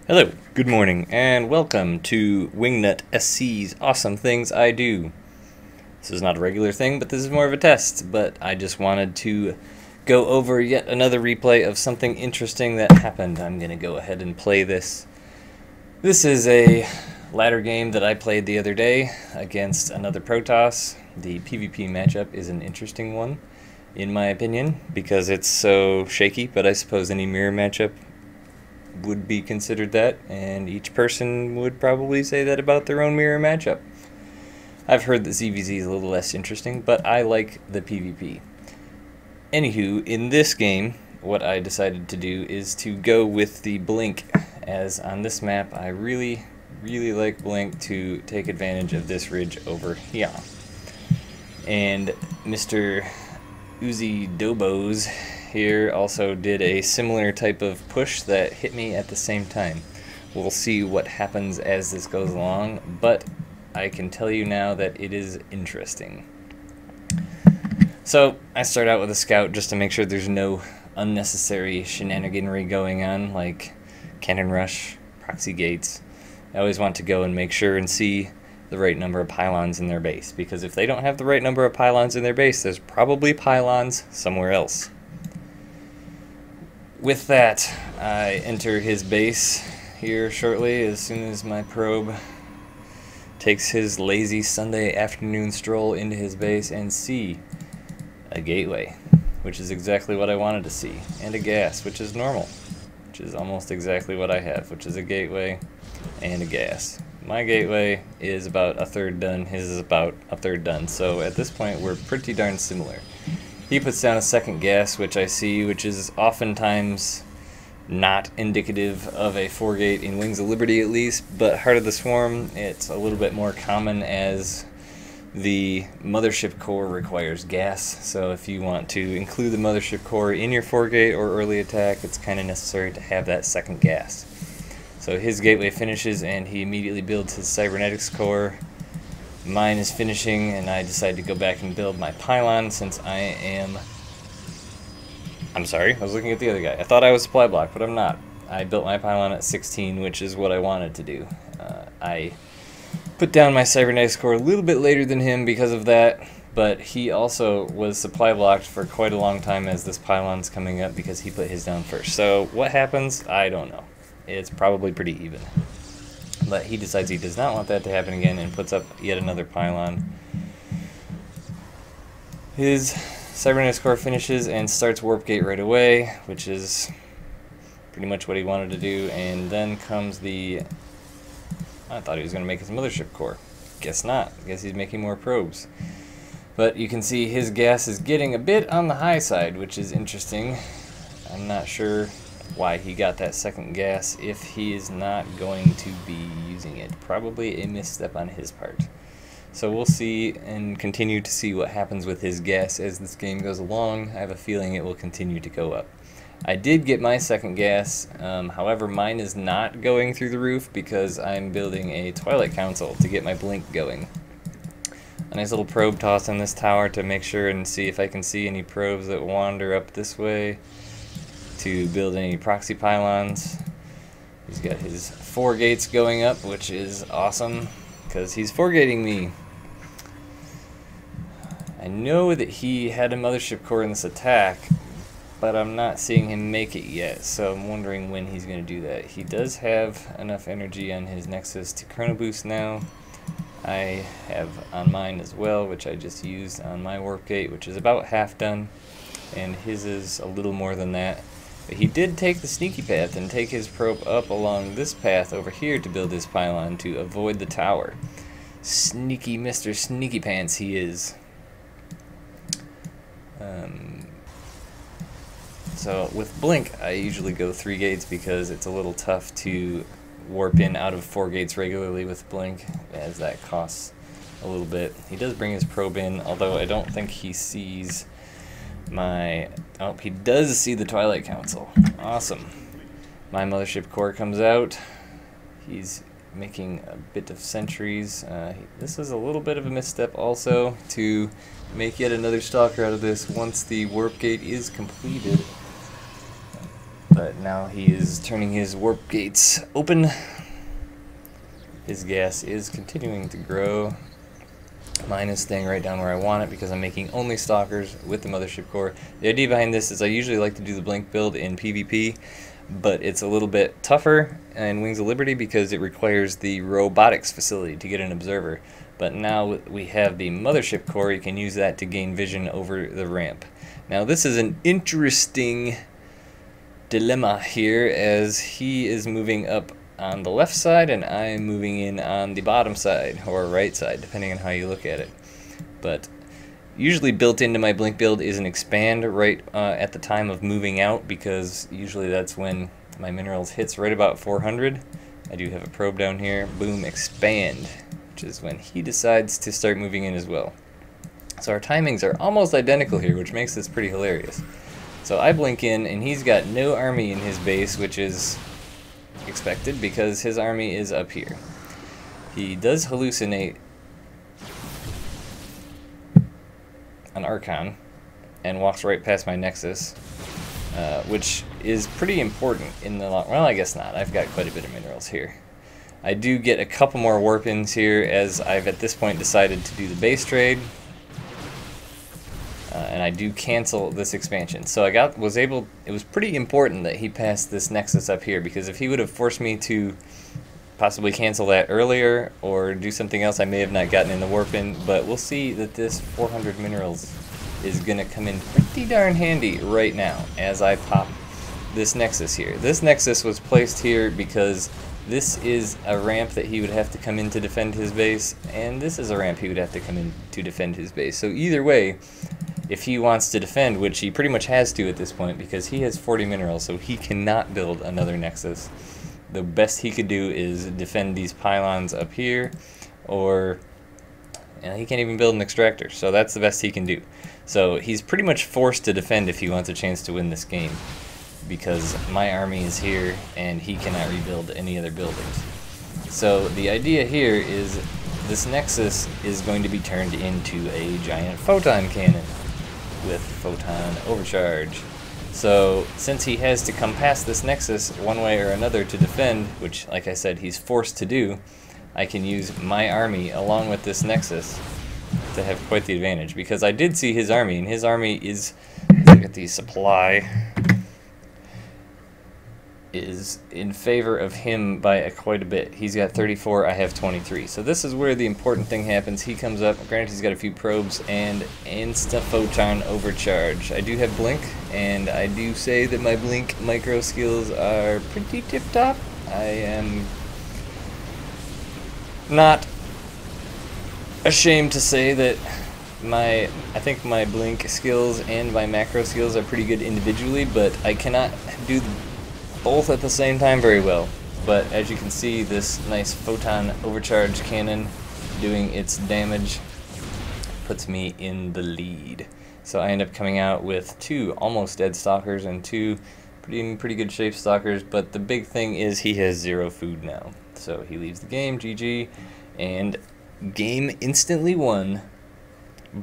Hello, good morning, and welcome to Wingnut SC's Awesome Things I Do. This is not a regular thing, but this is more of a test, but I just wanted to go over yet another replay of something interesting that happened. I'm going to go ahead and play this. This is a ladder game that I played the other day against another protoss. The PvP matchup is an interesting one, in my opinion, because it's so shaky, but I suppose any mirror matchup would be considered that, and each person would probably say that about their own mirror matchup. I've heard that ZVZ is a little less interesting, but I like the PvP. Anywho, in this game, what I decided to do is to go with the Blink, as on this map I really like Blink to take advantage of this ridge over here. And Mr. Uzi Dobos here also did a similar type of push that hit me at the same time. We'll see what happens as this goes along, but I can tell you now that it is interesting. So I start out with a scout just to make sure there's no unnecessary shenaniganry going on, like cannon rush, proxy gates. I always want to go and make sure and see the right number of pylons in their base, because if they don't have the right number of pylons in their base, there's probably pylons somewhere else. With that, I enter his base here shortly as soon as my probe takes his lazy Sunday afternoon stroll into his base and see a gateway, which is exactly what I wanted to see, and a gas, which is normal, which is almost exactly what I have, which is a gateway and a gas. My gateway is about a third done, his is about a third done, so at this point we're pretty darn similar. He puts down a second gas, which I see, which is oftentimes not indicative of a 4-gate in Wings of Liberty at least, but Heart of the Swarm, it's a little bit more common as the mothership core requires gas, so if you want to include the mothership core in your 4-gate or early attack, it's kind of necessary to have that second gas. So his gateway finishes and he immediately builds his cybernetics core. Mine is finishing, and I decide to go back and build my pylon since I'm sorry, I was looking at the other guy. I thought I was supply block, but I'm not. I built my pylon at 16, which is what I wanted to do. I put down my cybernetics core a little bit later than him because of that, but he also was supply blocked for quite a long time as this pylon's coming up because he put his down first. So what happens? I don't know. It's probably pretty even. But he decides he does not want that to happen again and puts up yet another pylon. His cybernetics core finishes and starts warp gate right away, which is pretty much what he wanted to do. And then comes the... I thought he was going to make his mothership core. Guess not. Guess he's making more probes. But you can see his gas is getting a bit on the high side, which is interesting. I'm not sure why he got that second gas if he is not going to be using it. Probably a misstep on his part. So we'll see and continue to see what happens with his gas as this game goes along. I have a feeling it will continue to go up. I did get my second gas, however mine is not going through the roof because I'm building a Twilight Council to get my blink going. A nice little probe toss on this tower to make sure and see if I can see any probes that wander up this way to build any proxy pylons. He's got his 4 gates going up, which is awesome because he's 4-gating me. I know that he had a mothership core in this attack, but I'm not seeing him make it yet, so I'm wondering when he's going to do that. He does have enough energy on his nexus to chrono boost now. I have on mine as well, which I just used on my warp gate, which is about half done, and his is a little more than that. But he did take the sneaky path and take his probe up along this path over here to build his pylon to avoid the tower. Sneaky Mr. Sneaky Pants he is. So with Blink, I usually go 3 gates because it's a little tough to warp in out of 4 gates regularly with Blink, as that costs a little bit. He does bring his probe in, although I don't think he sees my... Oh, he does see the Twilight Council. Awesome. My mothership core comes out. He's making a bit of sentries. This is a little bit of a misstep also to make yet another stalker out of this once the warp gate is completed. But now he is turning his warp gates open. His gas is continuing to grow. Mine is staying right down where I want it because I'm making only stalkers with the mothership core. The idea behind this is I usually like to do the blink build in PvP, but it's a little bit tougher in Wings of Liberty because it requires the robotics facility to get an observer. But now we have the mothership core, you can use that to gain vision over the ramp. Now this is an interesting dilemma here, as he is moving up on the left side and I'm moving in on the bottom side, or right side, depending on how you look at it. But usually built into my blink build is an expand right at the time of moving out, because usually that's when my minerals hits right about 400. I do have a probe down here. Boom, expand, which is when he decides to start moving in as well. So our timings are almost identical here, which makes this pretty hilarious. So I blink in, and he's got no army in his base, which is expected because his army is up here. He does hallucinate an Archon and walks right past my nexus, which is pretty important in the long... Well, I guess not. I've got quite a bit of minerals here. I do get a couple more warp-ins here, as I've at this point decided to do the Basetrade. And I do cancel this expansion. So it was pretty important that he passed this nexus up here, because if he would have forced me to possibly cancel that earlier or do something else, I may have not gotten in the warp in. But we'll see that this 400 minerals is going to come in pretty darn handy right now as I pop this nexus here. This nexus was placed here because this is a ramp that he would have to come in to defend his base, and this is a ramp he would have to come in to defend his base. So either way, if he wants to defend, which he pretty much has to at this point because he has 40 minerals, so he cannot build another nexus. The best he could do is defend these pylons up here, or he can't even build an extractor, so that's the best he can do. So he's pretty much forced to defend if he wants a chance to win this game, because my army is here and he cannot rebuild any other buildings. So the idea here is this nexus is going to be turned into a giant photon cannon with Photon Overcharge. So since he has to come past this nexus one way or another to defend, which like I said he's forced to do, I can use my army along with this nexus to have quite the advantage, because I did see his army, and his army is, look at the supply, is in favor of him by quite a bit. He's got 34, I have 23. So this is where the important thing happens. He comes up, granted he's got a few probes, and insta Photon Overcharge. I do have blink, and I do say that my blink micro skills are pretty tip-top. I am not ashamed to say that I think my blink skills and my macro skills are pretty good individually, but I cannot do both at the same time very well. But as you can see, this nice Photon Overcharge cannon doing its damage puts me in the lead. So I end up coming out with 2 almost dead stalkers and 2 pretty good shape stalkers, but the big thing is he has 0 food now. So he leaves the game, GG, and game instantly won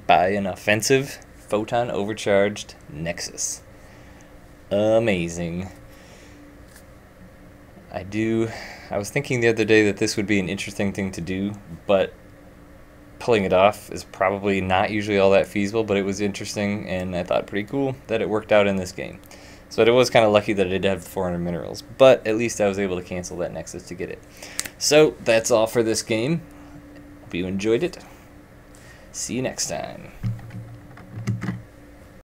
by an offensive Photon Overcharged Nexus. Amazing. I was thinking the other day that this would be an interesting thing to do, but pulling it off is probably not usually all that feasible, but it was interesting, and I thought pretty cool that it worked out in this game. So it was kind of lucky that I did have the 400 minerals, but at least I was able to cancel that nexus to get it. So that's all for this game. Hope you enjoyed it. See you next time.